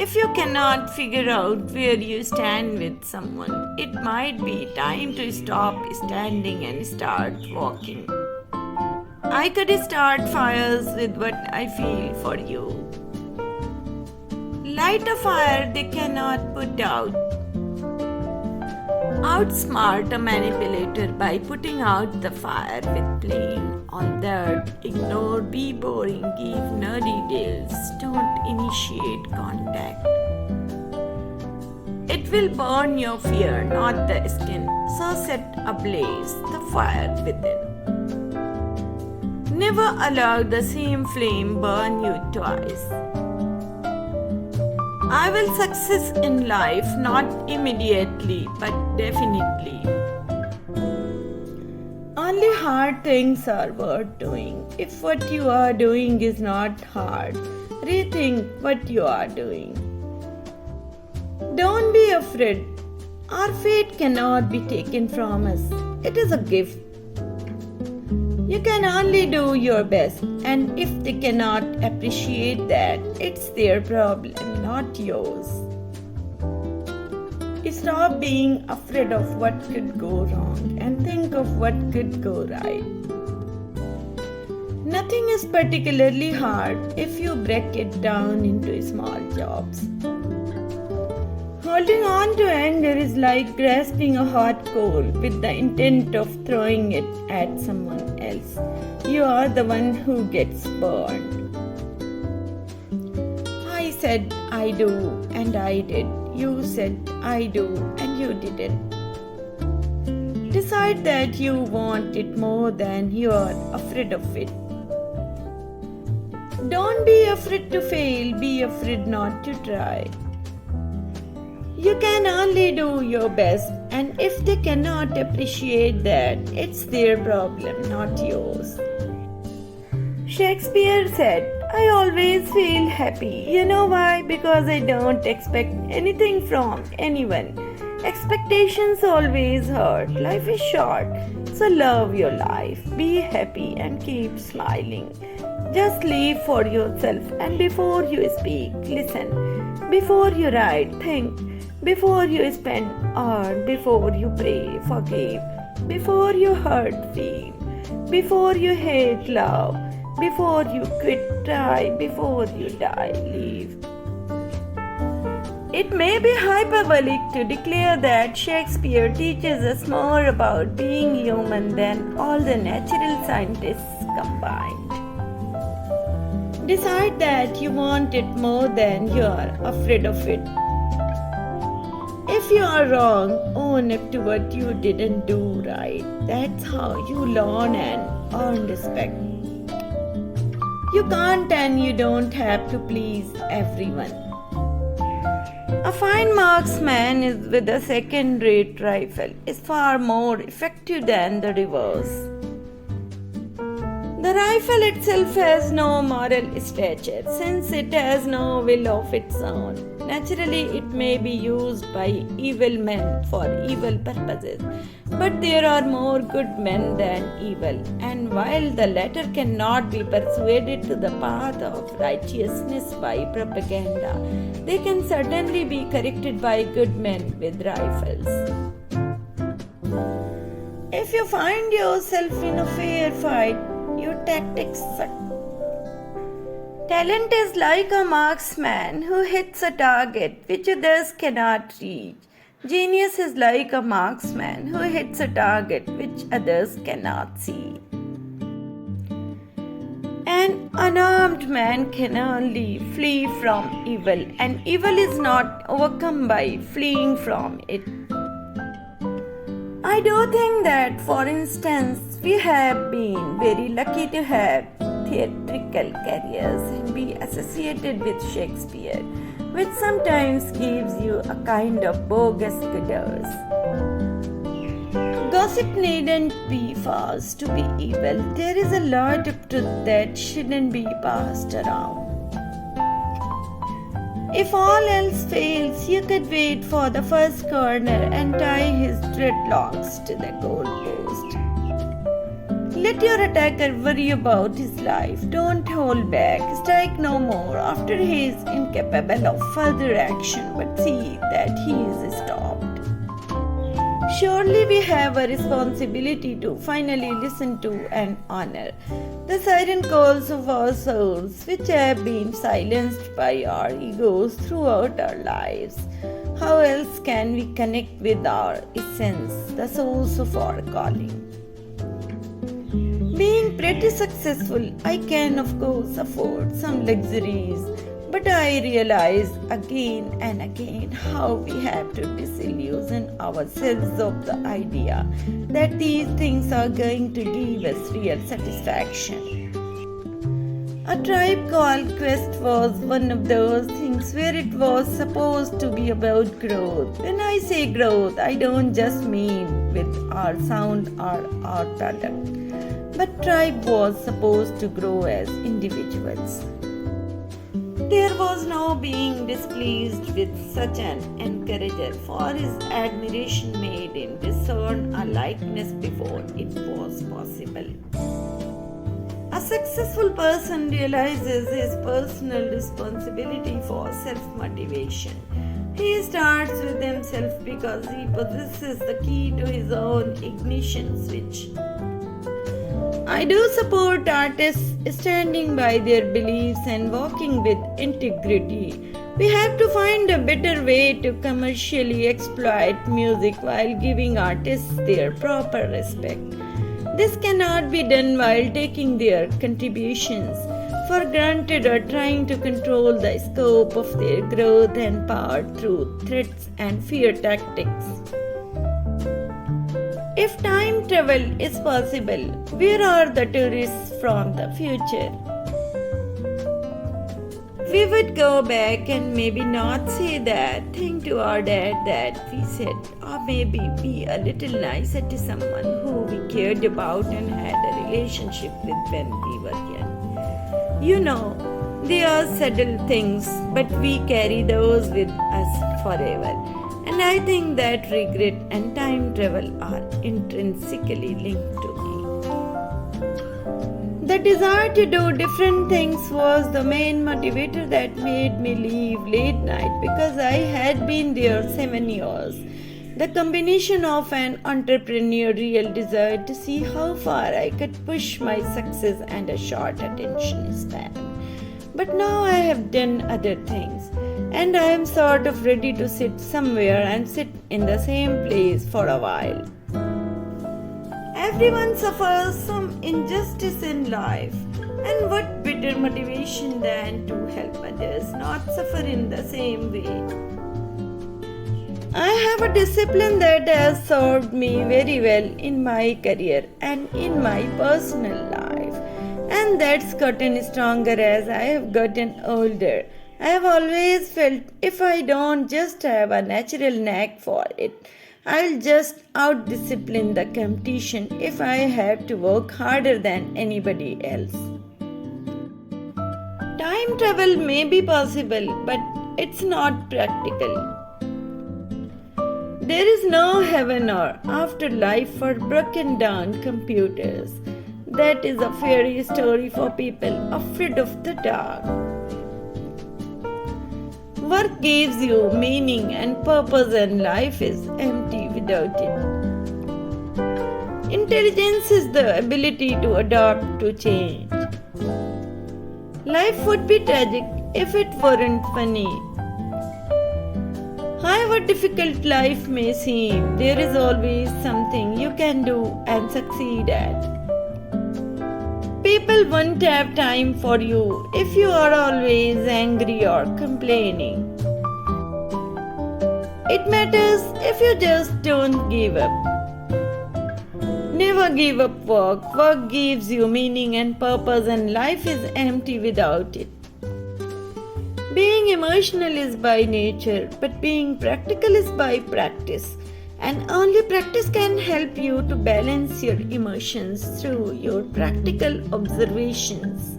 If you cannot figure out where you stand with someone, it might be time to stop standing and start walking. I could start fires with what I feel for you. Light a fire they cannot put out. Outsmart a manipulator by putting out the fire with plain on that. Ignore, be boring, give nerdy deals, don't initiate contact. It will burn your fear, not the skin, so set ablaze the fire within. Never allow the same flame burn you twice. I will success in life not immediately but definitely. Only hard things are worth doing. If what you are doing is not hard, rethink what you are doing. Don't be afraid. Our fate cannot be taken from us. It is a gift. You can only do your best, and if they cannot appreciate that, it's their problem, not yours. Stop being afraid of what could go wrong and think of what could go right. Nothing is particularly hard if you break it down into small jobs. Holding on to anger is like grasping a hot coal with the intent of throwing it at someone else. You are the one who gets burned. I said I do and I did. You said I do and you didn't. Decide that you want it more than you are afraid of it. Don't be afraid to fail, be afraid not to try. You can only do your best, and if they cannot appreciate that, it's their problem, not yours. Shakespeare said, I always feel happy. You know why? Because I don't expect anything from anyone. Expectations always hurt. Life is short, so love your life. Be happy and keep smiling. Just live for yourself, and before you speak, listen. Before you write, think. Before you spend, earn. Before you pray, forgive. Before you hurt, feel. Before you hate, love. Before you quit, try. Before you die, leave. It may be hyperbolic to declare that Shakespeare teaches us more about being human than all the natural scientists combined. Decide that you want it more than you are afraid of it. If you are wrong, own up to what you didn't do right. That's how you learn and earn respect. You can't and you don't have to please everyone. A fine marksman is with a second-rate rifle is far more effective than the reverse. The rifle itself has no moral stature since it has no will of its own. Naturally, it may be used by evil men for evil purposes, but there are more good men than evil, and while the latter cannot be persuaded to the path of righteousness by propaganda, they can certainly be corrected by good men with rifles. If you find yourself in a fair fight, your tactics suck. Talent is like a marksman who hits a target which others cannot reach. Genius is like a marksman who hits a target which others cannot see. An unarmed man can only flee from evil, and evil is not overcome by fleeing from it. I do think that, for instance, we have been very lucky to have theatrical careers and be associated with Shakespeare, which sometimes gives you a kind of bogus kudos. Gossip needn't be false to be evil. There is a lot of truth that shouldn't be passed around. If all else fails, you could wait for the first corner and tie his dreadlocks to the goalpost. Let your attacker worry about his life. Don't hold back. Strike no more after he is incapable of further action, but see that he is stopped. Surely we have a responsibility to finally listen to and honor the siren calls of our souls, which have been silenced by our egos throughout our lives. How else can we connect with our essence, the source of our calling? Being pretty successful, I can of course afford some luxuries, but I realize again and again how we have to disillusion ourselves of the idea that these things are going to give us real satisfaction. A tribe called Quest was one of those things where it was supposed to be about growth. When I say growth, I don't just mean with our sound or our product, but tribe was supposed to grow as individuals. There was no being displeased with such an encourager, for his admiration made him discern a likeness before it was possible. A successful person realizes his personal responsibility for self-motivation. He starts with himself because he possesses the key to his own ignition switch. I do support artists standing by their beliefs and walking with integrity. We have to find a better way to commercially exploit music while giving artists their proper respect. This cannot be done while taking their contributions for granted or trying to control the scope of their growth and power through threats and fear tactics. If time travel is possible, where are the tourists from the future? We would go back and maybe not say that thing to our dad that we said, or maybe be a little nicer to someone who we cared about and had a relationship with when we were young. You know, they are subtle things, but we carry those with us forever. And I think that regret and time travel are intrinsically linked to me. The desire to do different things was the main motivator that made me leave late night because I had been there 7 years. The combination of an entrepreneurial desire to see how far I could push my success and a short attention span. But now I have done other things, and I am sort of ready to sit somewhere and sit in the same place for a while. Everyone suffers some injustice in life, and what better motivation than to help others not suffer in the same way? I have a discipline that has served me very well in my career and in my personal life, and that's gotten stronger as I have gotten older. I have always felt if I don't just have a natural knack for it, I'll just out-discipline the competition if I have to work harder than anybody else. Time travel may be possible, but it's not practical. There is no heaven or afterlife for broken down computers. That is a fairy story for people afraid of the dark. Work gives you meaning and purpose, and life is empty without it. Intelligence is the ability to adapt to change. Life would be tragic if it weren't funny. However difficult life may seem, there is always something you can do and succeed at. People won't have time for you if you are always angry or complaining. It matters if you just don't give up. Never give up work. Work gives you meaning and purpose, and life is empty without it. Being emotional is by nature, but being practical is by practice. And only practice can help you to balance your emotions through your practical observations.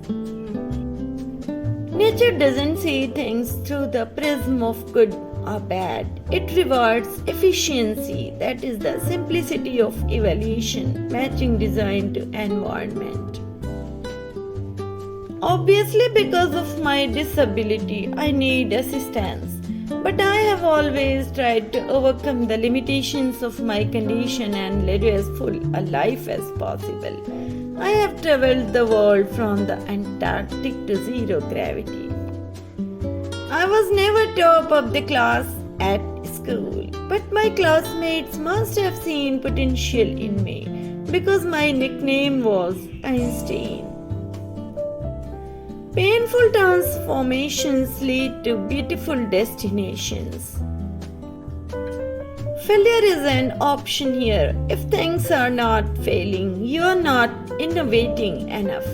Nature doesn't see things through the prism of good or bad. It rewards efficiency, that is the simplicity of evaluation, matching design to environment. Obviously, because of my disability, I need assistance. But I have always tried to overcome the limitations of my condition and lead as full a life as possible. I have traveled the world from the Antarctic to zero gravity. I was never top of the class at school, but my classmates must have seen potential in me because my nickname was Einstein. Painful transformations lead to beautiful destinations. Failure is an option here. If things are not failing, you are not innovating enough.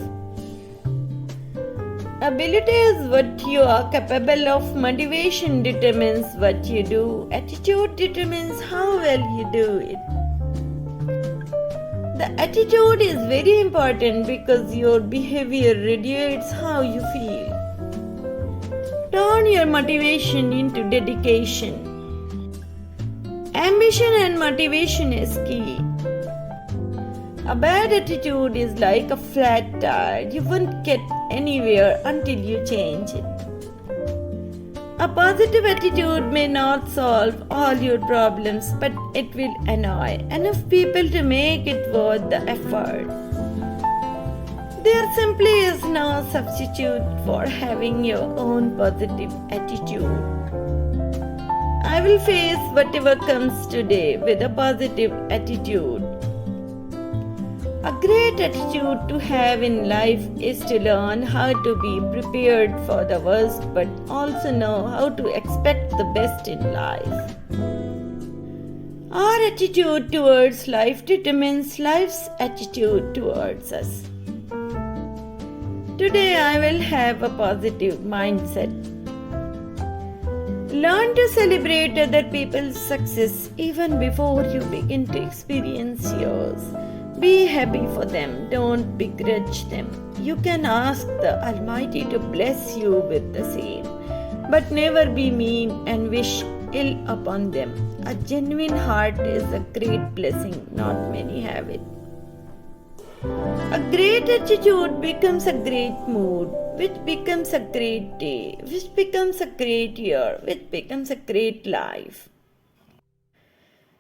Ability is what you are capable of. Motivation determines what you do. Attitude determines how well you do it. The attitude is very important because your behavior radiates how you feel. Turn your motivation into dedication. Ambition and motivation is key. A bad attitude is like a flat tire. You won't get anywhere until you change it. A positive attitude may not solve all your problems, but it will annoy enough people to make it worth the effort. There simply is no substitute for having your own positive attitude. I will face whatever comes today with a positive attitude. A great attitude to have in life is to learn how to be prepared for the worst but also know how to expect the best in life. Our attitude towards life determines life's attitude towards us. Today I will have a positive mindset. Learn to celebrate other people's success even before you begin to experience yours. Be happy for them, don't begrudge them. You can ask the Almighty to bless you with the same, but never be mean and wish ill upon them. A genuine heart is a great blessing, not many have it. A great attitude becomes a great mood, which becomes a great day, which becomes a great year, which becomes a great life.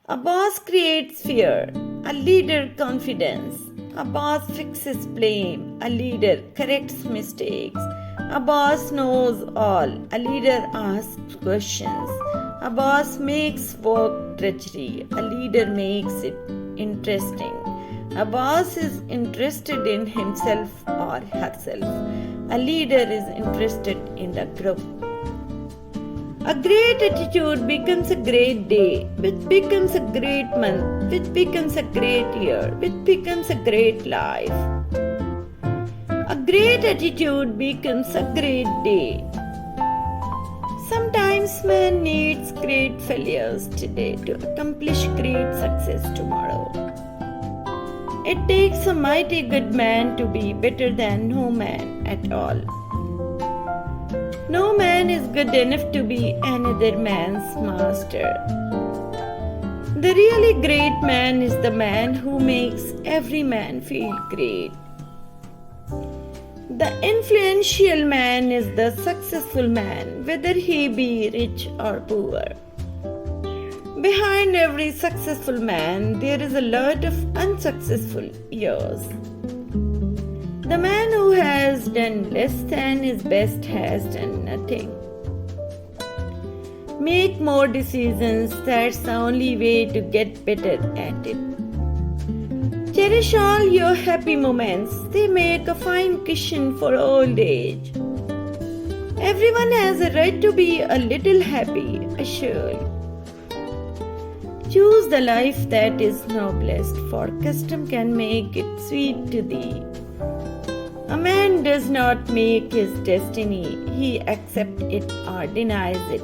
A boss creates fear, a leader confidence. A boss fixes blame, a leader corrects mistakes. A boss knows all, a leader asks questions. A boss makes work drudgery, a leader makes it interesting. A boss is interested in himself or herself. A leader is interested in the group. A great attitude becomes a great day, which becomes a great month, which becomes a great year, which becomes a great life. A great attitude becomes a great day. Sometimes man needs great failures today to accomplish great success tomorrow. It takes a mighty good man to be better than no man at all. No man is good enough to be another man's master. The really great man is the man who makes every man feel great. The influential man is the successful man, whether he be rich or poor. Behind every successful man, there is a lot of unsuccessful years. The man who has done less than his best has done nothing. Make more decisions, that's the only way to get better at it. Cherish all your happy moments, they make a fine cushion for old age. Everyone has a right to be a little happy, assure. Choose the life that is noblest, for custom can make it sweet to thee. A man does not make his destiny, he accepts it or denies it.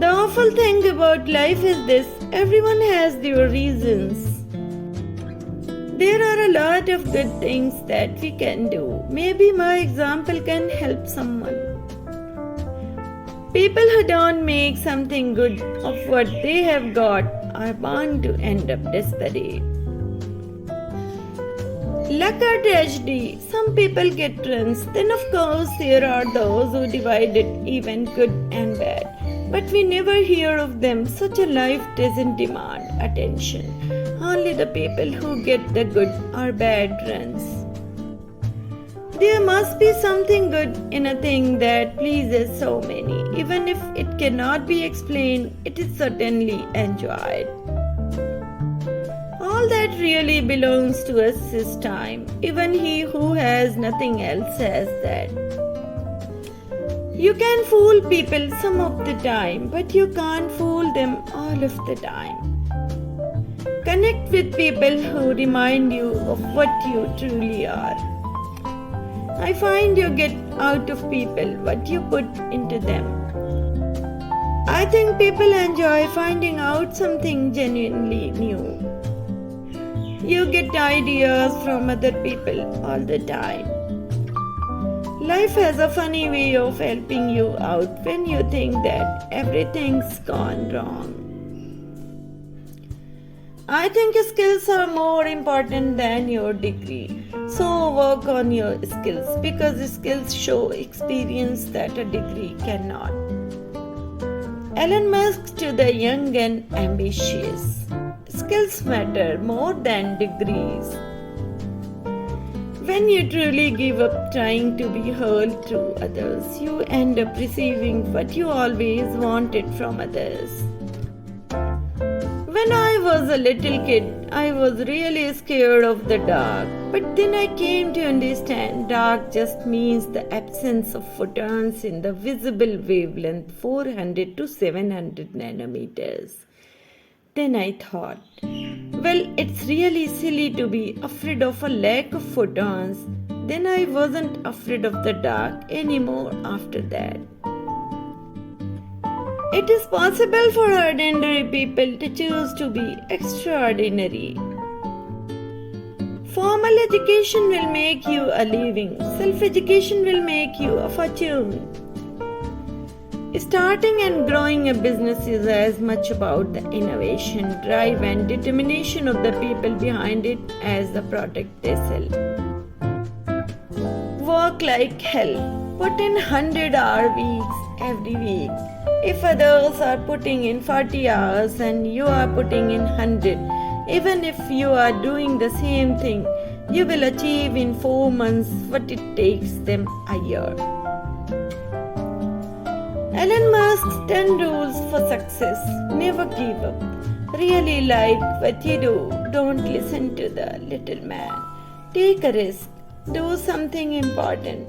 The awful thing about life is this, everyone has their reasons. There are a lot of good things that we can do. Maybe my example can help someone. People who don't make something good of what they have got are bound to end up desperate. Luck or tragedy, some people get runs, then of course there are those who divide it even good and bad. But we never hear of them. Such a life doesn't demand attention. Only the people who get the good or bad runs. There must be something good in a thing that pleases so many. Even if it cannot be explained, it is certainly enjoyed. All that really belongs to us is time. Even he who has nothing else has that. You can fool people some of the time, but you can't fool them all of the time. Connect with people who remind you of what you truly are. I find you get out of people what you put into them. I think people enjoy finding out something genuinely new. You get ideas from other people all the time. Life has a funny way of helping you out when you think that everything's gone wrong. I think skills are more important than your degree. So work on your skills because skills show experience that a degree cannot. Elon Musk to the young and ambitious. Skills matter more than degrees. When you truly give up trying to be heard through others, you end up receiving what you always wanted from others. When I was a little kid, I was really scared of the dark. But then I came to understand dark just means the absence of photons in the visible wavelength 400 to 700 nanometers. Then I thought, well, it's really silly to be afraid of a lack of photons. Then I wasn't afraid of the dark anymore after that. It is possible for ordinary people to choose to be extraordinary. Formal education will make you a living. Self-education will make you a fortune. Starting and growing a business is as much about the innovation, drive and determination of the people behind it as the product they sell. Work like hell. Put in 100-hour weeks every week. If others are putting in 40 hours and you are putting in 100, even if you are doing the same thing, you will achieve in 4 months what it takes them a year. Elon Musk's 10 rules for success. Never give up. Really like what you do. Don't listen to the little man. Take a risk. Do something important.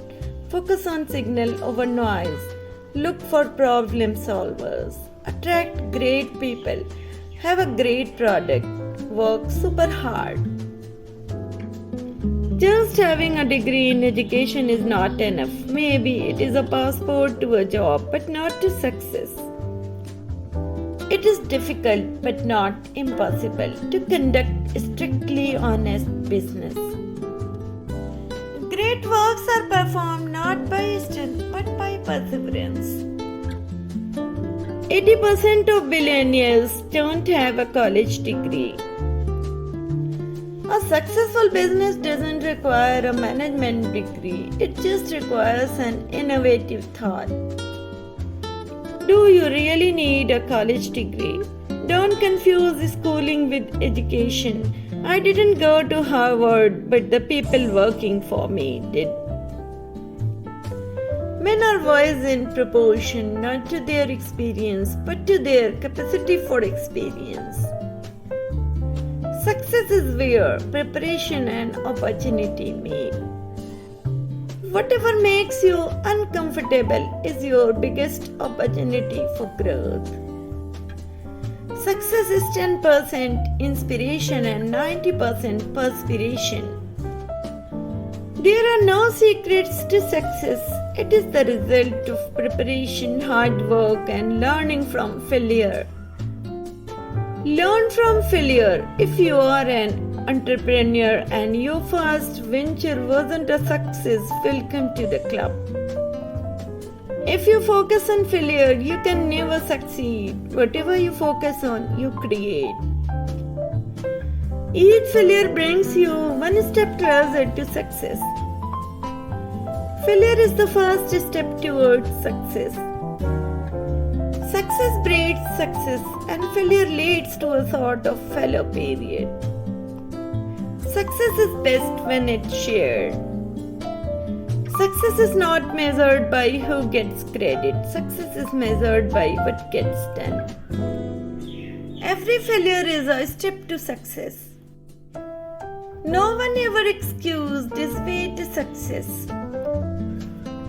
Focus on signal over noise. Look for problem solvers. Attract great people. Have a great product. Work super hard. Just having a degree in education is not enough. Maybe it is a passport to a job, but not to success. It is difficult, but not impossible, to conduct strictly honest business. Great works are performed not by strength, but by perseverance. 80% of billionaires don't have a college degree. A successful business doesn't require a management degree, it just requires an innovative thought. Do you really need a college degree? Don't confuse schooling with education. I didn't go to Harvard, but the people working for me did. Men are wise in proportion not to their experience, but to their capacity for experience. Success is where preparation and opportunity meet. Whatever makes you uncomfortable is your biggest opportunity for growth. Success is 10% inspiration and 90% perspiration. There are no secrets to success. It is the result of preparation, hard work, and learning from failure. Learn from failure. If you are an entrepreneur and your first venture wasn't a success, welcome to the club. If you focus on failure, you can never succeed. Whatever you focus on, you create. Each failure brings you one step closer to success. Failure is the first step towards success. Success breeds success, and failure leads to a sort of fallow period. Success is best when it's shared. Success is not measured by who gets credit. Success is measured by what gets done. Every failure is a step to success. No one ever excused his way to success.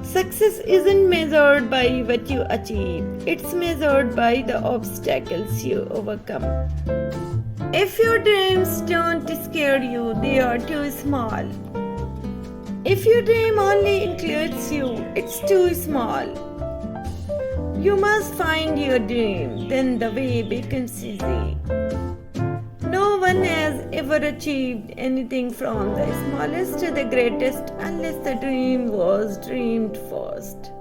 Success isn't measured by what you achieve, it's measured by the obstacles you overcome. If your dreams don't scare you, they are too small. If your dream only includes you, it's too small. You must find your dream, then the way becomes easy. No one has ever achieved anything from the smallest to the greatest unless the dream was dreamed first.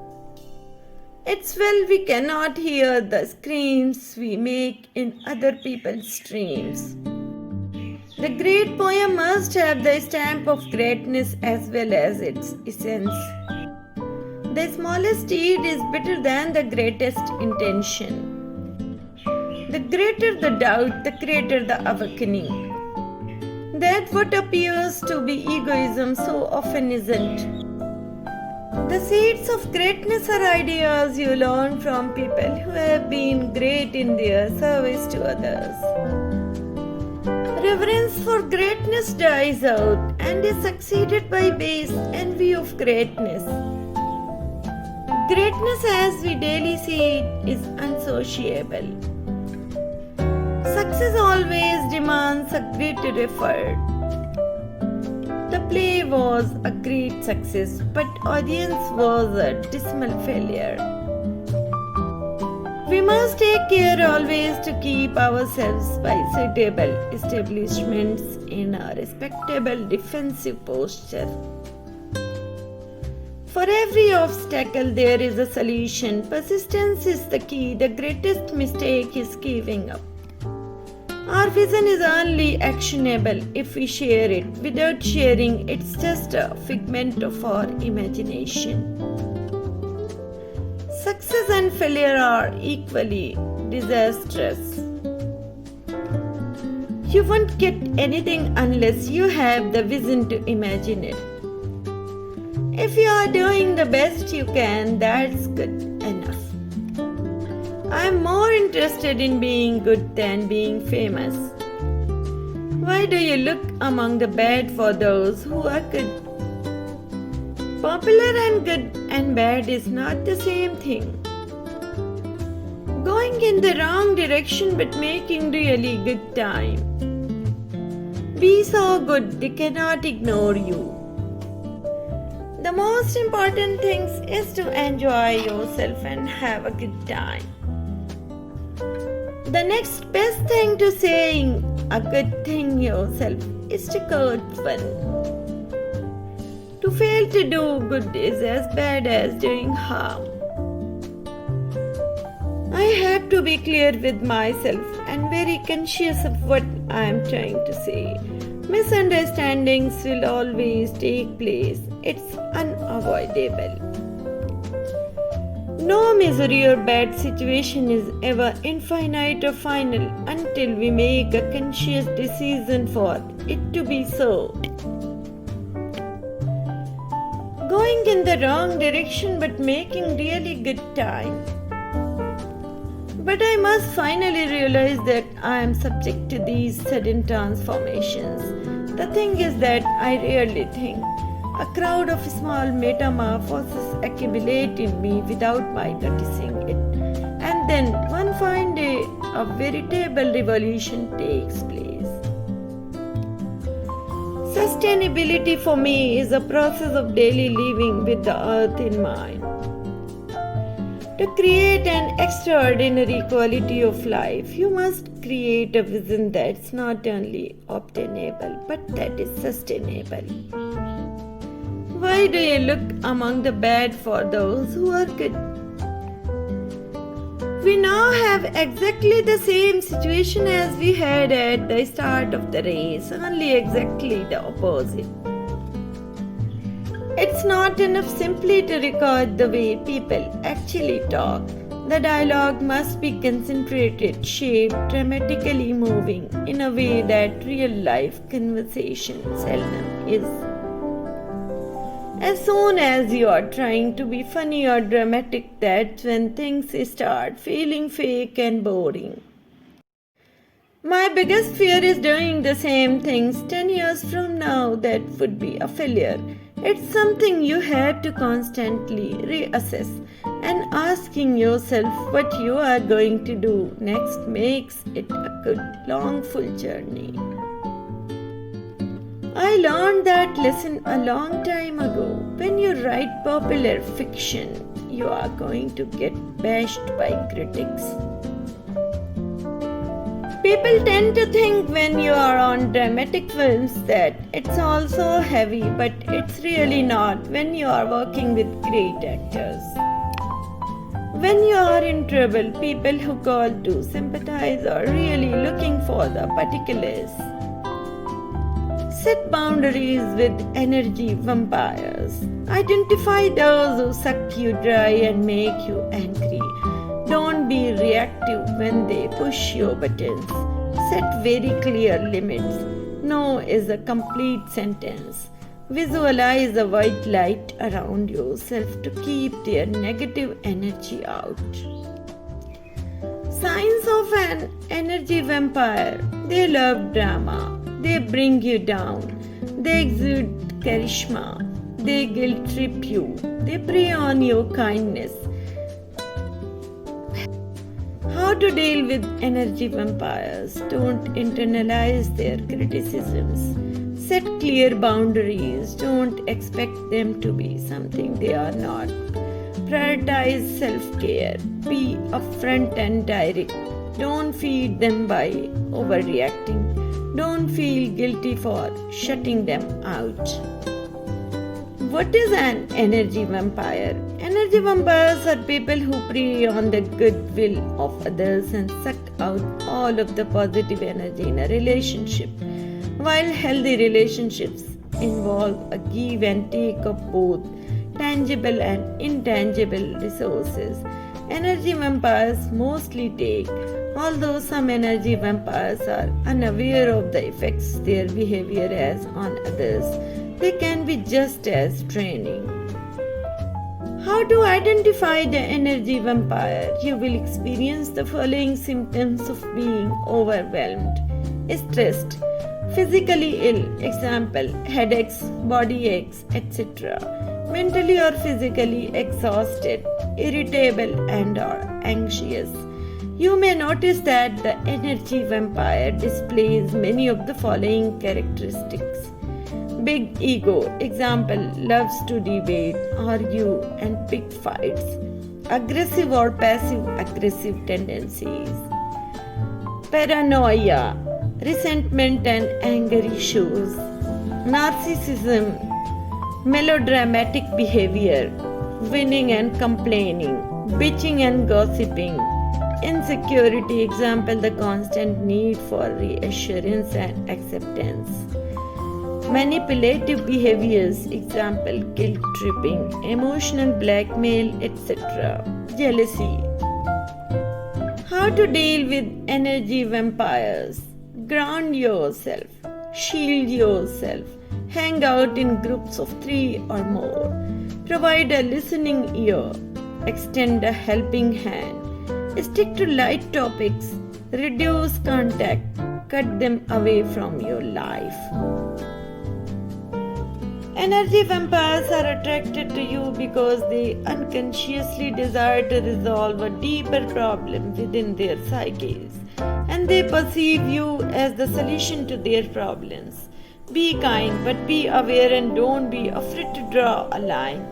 It's well we cannot hear the screams we make in other people's dreams. The great poem must have the stamp of greatness as well as its essence. The smallest deed is better than the greatest intention. The greater the doubt, the greater the awakening. That what appears to be egoism so often isn't. The seeds of greatness are ideas you learn from people who have been great in their service to others. Reverence for greatness dies out and is succeeded by base envy of greatness. Greatness as we daily see it is unsociable. Success always demands a greater effort. The play was a great success, but audience was a dismal failure. We must take care always to keep ourselves by suitable establishments in a respectable defensive posture. For every obstacle there is a solution. Persistence is the key. The greatest mistake is giving up. Our vision is only actionable if we share it. Without sharing, it's just a figment of our imagination. Success and failure are equally disastrous. You won't get anything unless you have the vision to imagine it. If you are doing the best you can, that's good enough. I am more interested in being good than being famous. Why do you look among the bad for those who are good? Popular and good and bad is not the same thing. Going in the wrong direction but making really good time. Be so good they cannot ignore you. The most important thing is to enjoy yourself and have a good time. The next best thing to saying a good thing yourself is to quote one. To fail to do good is as bad as doing harm. I have to be clear with myself and very conscious of what I am trying to say. Misunderstandings will always take place. It's unavoidable. No misery or bad situation is ever infinite or final until we make a conscious decision for it to be so. Going in the wrong direction but making really good time. But I must finally realize that I am subject to these sudden transformations. The thing is that I rarely think. A crowd of small metamorphoses accumulate in me without my noticing it. And then one fine day, a veritable revolution takes place. Sustainability for me is a process of daily living with the earth in mind. To create an extraordinary quality of life, you must create a vision that's not only obtainable but that is sustainable. Why do you look among the bad for those who are good? We now have exactly the same situation as we had at the start of the race, only exactly the opposite. It's not enough simply to record the way people actually talk. The dialogue must be concentrated, shaped, dramatically moving in a way that real life conversation seldom is. As soon as you are trying to be funny or dramatic, that's when things start feeling fake and boring. My biggest fear is doing the same things 10 years from now. That would be a failure. It's something you have to constantly reassess, and asking yourself what you are going to do next makes it a good, long, full journey. I learned that lesson a long time ago. When you write popular fiction, you are going to get bashed by critics. People tend to think when you are on dramatic films that it's also heavy, but it's really not when you are working with great actors. When you are in trouble, people who call to sympathize are really looking for the particulars. Set boundaries with energy vampires. Identify those who suck you dry and make you angry. Don't be reactive when they push your buttons. Set very clear limits. No is a complete sentence. Visualize a white light around yourself to keep their negative energy out. Signs of an energy vampire. They love drama. They bring you down. They exude charisma. They guilt trip you. They prey on your kindness. How to deal with energy vampires? Don't internalize their criticisms. Set clear boundaries. Don't expect them to be something they are not. Prioritize self-care. Be upfront and direct. Don't feed them by overreacting. Don't feel guilty for shutting them out. What is an energy vampire? Energy vampires are people who prey on the goodwill of others and suck out all of the positive energy in a relationship. While healthy relationships involve a give and take of both tangible and intangible resources, energy vampires mostly take. Although some energy vampires are unaware of the effects their behavior has on others, they can be just as draining. How to identify the energy vampire? You will experience the following symptoms of being overwhelmed: stressed, physically ill, example, headaches, body aches, etc. Mentally or physically exhausted, irritable and or anxious. You may notice that the energy vampire displays many of the following characteristics: big ego, example, loves to debate, argue, and pick fights. Aggressive or passive aggressive tendencies. Paranoia, resentment and anger issues. Narcissism, melodramatic behavior, winning and complaining, bitching and gossiping. Insecurity, example, the constant need for reassurance and acceptance. Manipulative behaviors, example, guilt tripping, emotional blackmail, etc. Jealousy. How to deal with energy vampires? Ground yourself, shield yourself, hang out in groups of 3 or more, provide a listening ear, extend a helping hand. Stick to light topics, reduce contact, cut them away from your life. Energy vampires are attracted to you because they unconsciously desire to resolve a deeper problem within their psyches, and they perceive you as the solution to their problems. Be kind, but be aware and don't be afraid to draw a line.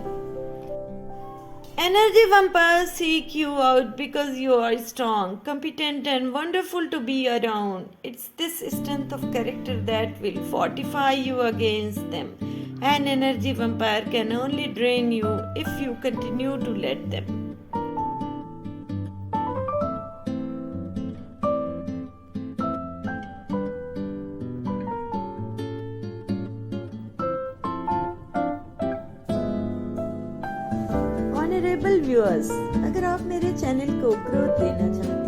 Energy vampires seek you out because you are strong, competent, and wonderful to be around. It's this strength of character that will fortify you against them. An energy vampire can only drain you if you continue to let them. Valuable viewers, अगर आप मेरे channel को growth देना चाहते